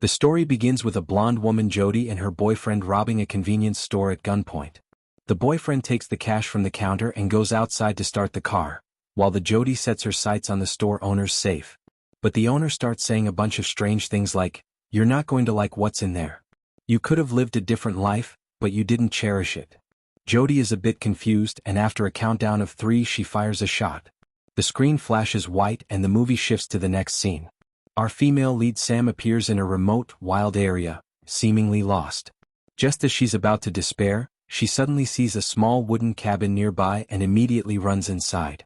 The story begins with a blonde woman Jody and her boyfriend robbing a convenience store at gunpoint. The boyfriend takes the cash from the counter and goes outside to start the car, while the Jody sets her sights on the store owner's safe. But the owner starts saying a bunch of strange things like, "You're not going to like what's in there. You could have lived a different life, but you didn't cherish it." Jody is a bit confused, and after a countdown of 3 she fires a shot. The screen flashes white and the movie shifts to the next scene. Our female lead Sam appears in a remote, wild area, seemingly lost. Just as she's about to despair, she suddenly sees a small wooden cabin nearby and immediately runs inside.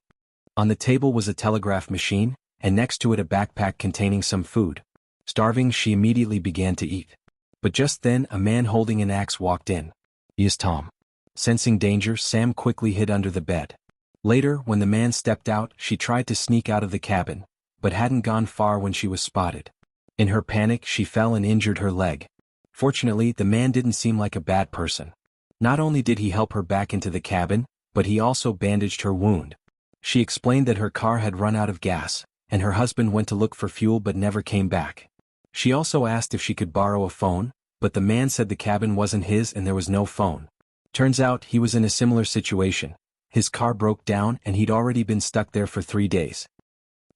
On the table was a telegraph machine, and next to it a backpack containing some food. Starving, she immediately began to eat. But just then a man holding an axe walked in. He is Tom. Sensing danger, Sam quickly hid under the bed. Later, when the man stepped out, she tried to sneak out of the cabin, but hadn't gone far when she was spotted. In her panic, she fell and injured her leg. Fortunately, the man didn't seem like a bad person. Not only did he help her back into the cabin, but he also bandaged her wound. She explained that her car had run out of gas, and her husband went to look for fuel but never came back. She also asked if she could borrow a phone, but the man said the cabin wasn't his and there was no phone. Turns out he was in a similar situation. His car broke down and he'd already been stuck there for 3 days.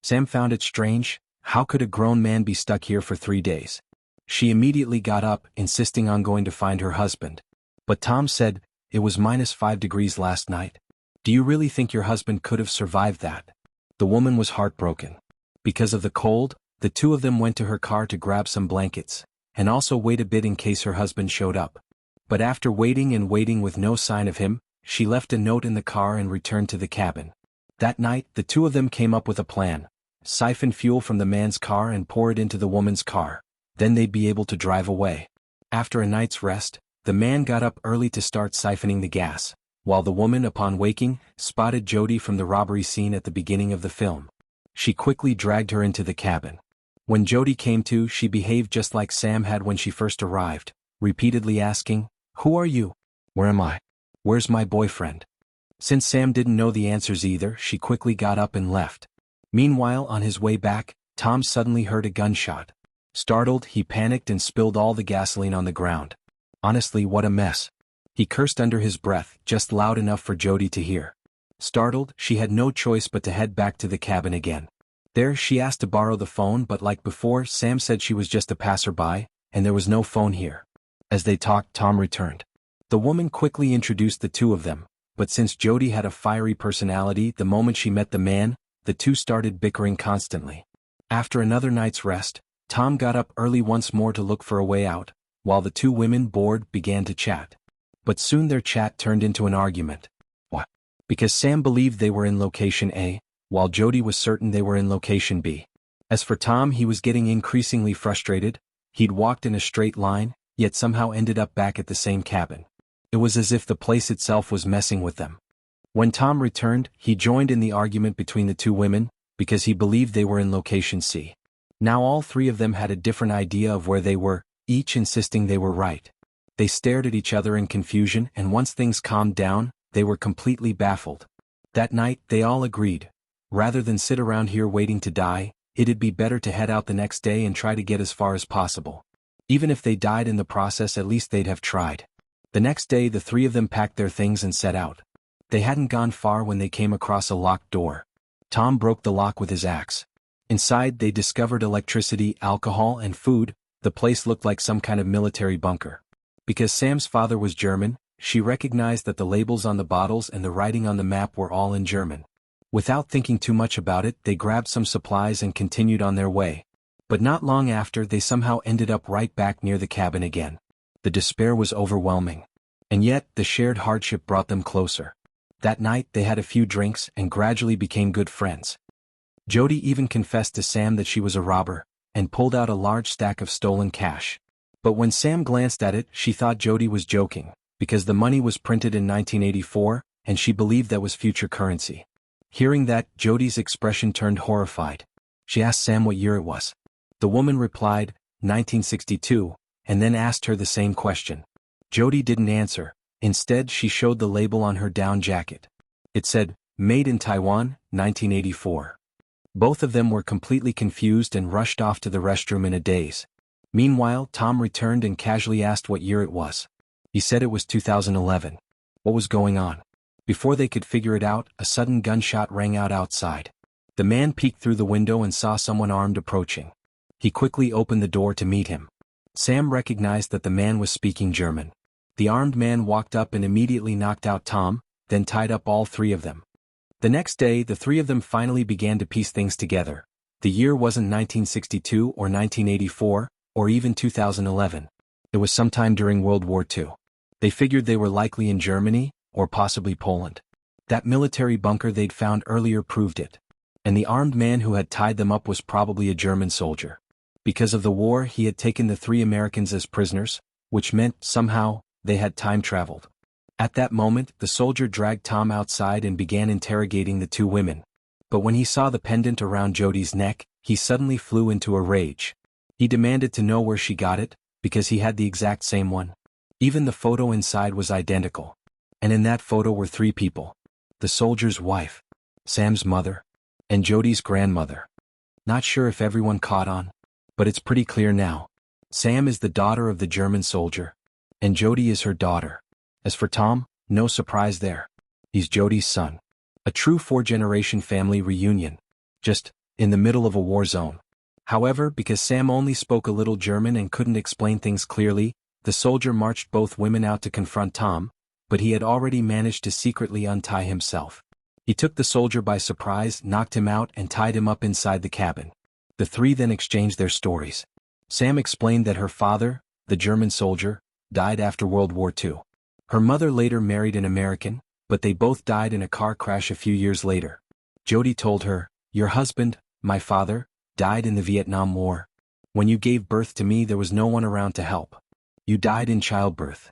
Sam found it strange. How could a grown man be stuck here for 3 days? She immediately got up, insisting on going to find her husband. But Tom said, "It was -5 degrees last night. Do you really think your husband could have survived that?" The woman was heartbroken. Because of the cold, the two of them went to her car to grab some blankets, and also wait a bit in case her husband showed up. But after waiting and waiting with no sign of him, she left a note in the car and returned to the cabin. That night, the two of them came up with a plan. Siphon fuel from the man's car and pour it into the woman's car. Then they'd be able to drive away. After a night's rest, the man got up early to start siphoning the gas, while the woman, upon waking, spotted Jody from the robbery scene at the beginning of the film. She quickly dragged her into the cabin. When Jody came to, she behaved just like Sam had when she first arrived, repeatedly asking, "Who are you? Where am I? Where's my boyfriend?" Since Sam didn't know the answers either, she quickly got up and left. Meanwhile, on his way back, Tom suddenly heard a gunshot. Startled, he panicked and spilled all the gasoline on the ground. Honestly, what a mess. He cursed under his breath, just loud enough for Jody to hear. Startled, she had no choice but to head back to the cabin again. There, she asked to borrow the phone, but like before, Sam said she was just a passerby, and there was no phone here. As they talked, Tom returned. The woman quickly introduced the two of them, but since Jody had a fiery personality, the moment she met the man, the two started bickering constantly. After another night's rest, Tom got up early once more to look for a way out, while the two women, bored, began to chat. But soon their chat turned into an argument. What? Because Sam believed they were in location A, while Jody was certain they were in location B. As for Tom, he was getting increasingly frustrated. He'd walked in a straight line, yet somehow ended up back at the same cabin. It was as if the place itself was messing with them. When Tom returned, he joined in the argument between the two women, because he believed they were in location C. Now all three of them had a different idea of where they were, each insisting they were right. They stared at each other in confusion, and once things calmed down, they were completely baffled. That night, they all agreed. Rather than sit around here waiting to die, it'd be better to head out the next day and try to get as far as possible. Even if they died in the process, at least they'd have tried. The next day, the three of them packed their things and set out. They hadn't gone far when they came across a locked door. Tom broke the lock with his axe. Inside, they discovered electricity, alcohol, and food. The place looked like some kind of military bunker. Because Sam's father was German, she recognized that the labels on the bottles and the writing on the map were all in German. Without thinking too much about it, they grabbed some supplies and continued on their way. But not long after, they somehow ended up right back near the cabin again. The despair was overwhelming. And yet, the shared hardship brought them closer. That night, they had a few drinks and gradually became good friends. Jody even confessed to Sam that she was a robber, and pulled out a large stack of stolen cash. But when Sam glanced at it, she thought Jody was joking, because the money was printed in 1984, and she believed that was future currency. Hearing that, Jody's expression turned horrified. She asked Sam what year it was. The woman replied, 1962, and then asked her the same question. Jody didn't answer. Instead, she showed the label on her down jacket. It said, "Made in Taiwan, 1984. Both of them were completely confused and rushed off to the restroom in a daze. Meanwhile, Tom returned and casually asked what year it was. He said it was 2011. What was going on? Before they could figure it out, a sudden gunshot rang out outside. The man peeked through the window and saw someone armed approaching. He quickly opened the door to meet him. Sam recognized that the man was speaking German. The armed man walked up and immediately knocked out Tom, then tied up all three of them. The next day, the three of them finally began to piece things together. The year wasn't 1962 or 1984, or even 2011. It was sometime during World War II. They figured they were likely in Germany, or possibly Poland. That military bunker they'd found earlier proved it. And the armed man who had tied them up was probably a German soldier. Because of the war, he had taken the three Americans as prisoners, which meant, somehow, they had time traveled. At that moment, the soldier dragged Tom outside and began interrogating the two women. But when he saw the pendant around Jody's neck, he suddenly flew into a rage. He demanded to know where she got it, because he had the exact same one. Even the photo inside was identical. And in that photo were three people. The soldier's wife, Sam's mother, and Jody's grandmother. Not sure if everyone caught on, but it's pretty clear now. Sam is the daughter of the German soldier, and Jody is her daughter. As for Tom, no surprise there. He's Jody's son. A true four-generation family reunion. Just, in the middle of a war zone. However, because Sam only spoke a little German and couldn't explain things clearly, the soldier marched both women out to confront Tom, but he had already managed to secretly untie himself. He took the soldier by surprise, knocked him out, and tied him up inside the cabin. The three then exchanged their stories. Sam explained that her father, the German soldier, died after World War II. Her mother later married an American, but they both died in a car crash a few years later. Jody told her, "Your husband, my father, died in the Vietnam War. When you gave birth to me, there was no one around to help. You died in childbirth."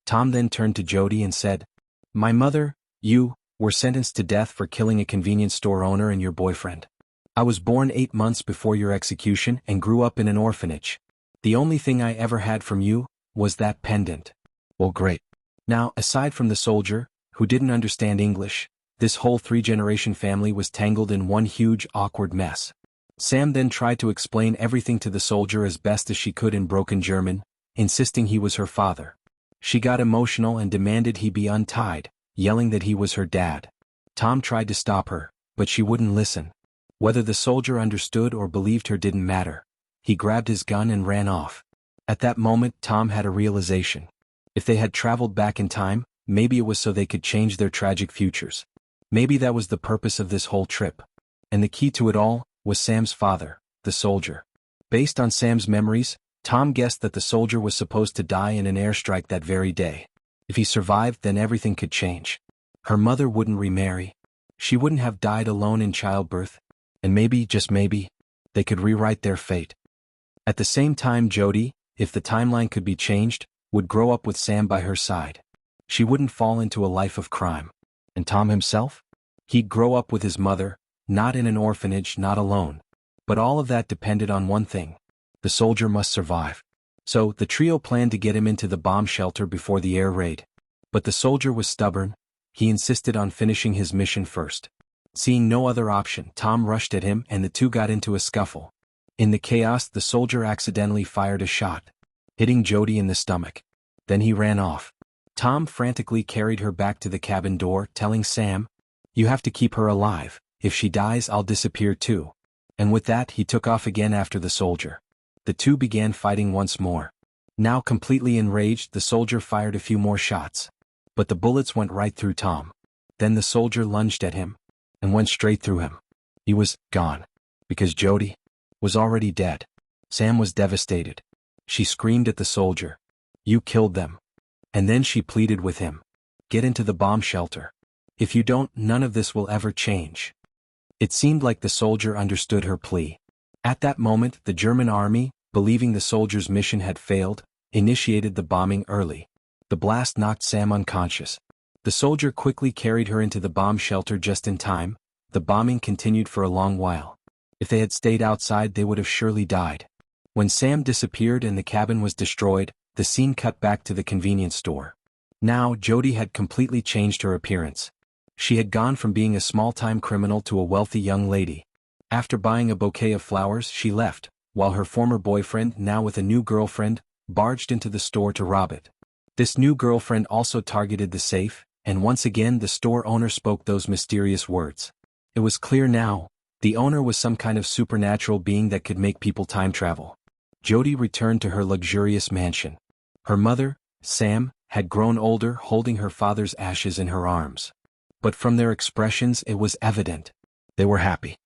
Tom then turned to Jody and said, "My mother, you, were sentenced to death for killing a convenience store owner and your boyfriend. I was born 8 months before your execution and grew up in an orphanage. The only thing I ever had from you was that pendant." Well, great. Now, aside from the soldier, who didn't understand English, this whole three-generation family was tangled in one huge, awkward mess. Sam then tried to explain everything to the soldier as best as she could in broken German, insisting he was her father. She got emotional and demanded he be untied, yelling that he was her dad. Tom tried to stop her, but she wouldn't listen. Whether the soldier understood or believed her didn't matter. He grabbed his gun and ran off. At that moment, Tom had a realization. If they had traveled back in time, maybe it was so they could change their tragic futures. Maybe that was the purpose of this whole trip. And the key to it all was Sam's father, the soldier. Based on Sam's memories, Tom guessed that the soldier was supposed to die in an airstrike that very day. If he survived, then everything could change. Her mother wouldn't remarry. She wouldn't have died alone in childbirth. And maybe, just maybe, they could rewrite their fate. At the same time, Jody, if the timeline could be changed, would grow up with Sam by her side. She wouldn't fall into a life of crime. And Tom himself? He'd grow up with his mother, not in an orphanage, not alone. But all of that depended on one thing. The soldier must survive. So, the trio planned to get him into the bomb shelter before the air raid. But the soldier was stubborn. He insisted on finishing his mission first. Seeing no other option, Tom rushed at him and the two got into a scuffle. In the chaos, the soldier accidentally fired a shot, hitting Jody in the stomach. Then he ran off. Tom frantically carried her back to the cabin door, telling Sam, "You have to keep her alive. If she dies, I'll disappear too." And with that, he took off again after the soldier. The two began fighting once more. Now completely enraged, the soldier fired a few more shots. But the bullets went right through Tom. Then the soldier lunged at him and went straight through him. He was gone. Because Jody was already dead. Sam was devastated. She screamed at the soldier, "You killed them." And then she pleaded with him, "Get into the bomb shelter. If you don't, none of this will ever change." It seemed like the soldier understood her plea. At that moment, the German army, believing the soldier's mission had failed, initiated the bombing early. The blast knocked Sam unconscious. The soldier quickly carried her into the bomb shelter just in time. The bombing continued for a long while. If they had stayed outside, they would have surely died. When Sam disappeared and the cabin was destroyed, the scene cut back to the convenience store. Now, Jody had completely changed her appearance. She had gone from being a small-time criminal to a wealthy young lady. After buying a bouquet of flowers, she left, while her former boyfriend, now with a new girlfriend, barged into the store to rob it. This new girlfriend also targeted the safe, and once again the store owner spoke those mysterious words. It was clear now, the owner was some kind of supernatural being that could make people time travel. Jody returned to her luxurious mansion. Her mother, Sam, had grown older, holding her father's ashes in her arms. But from their expressions it was evident. They were happy.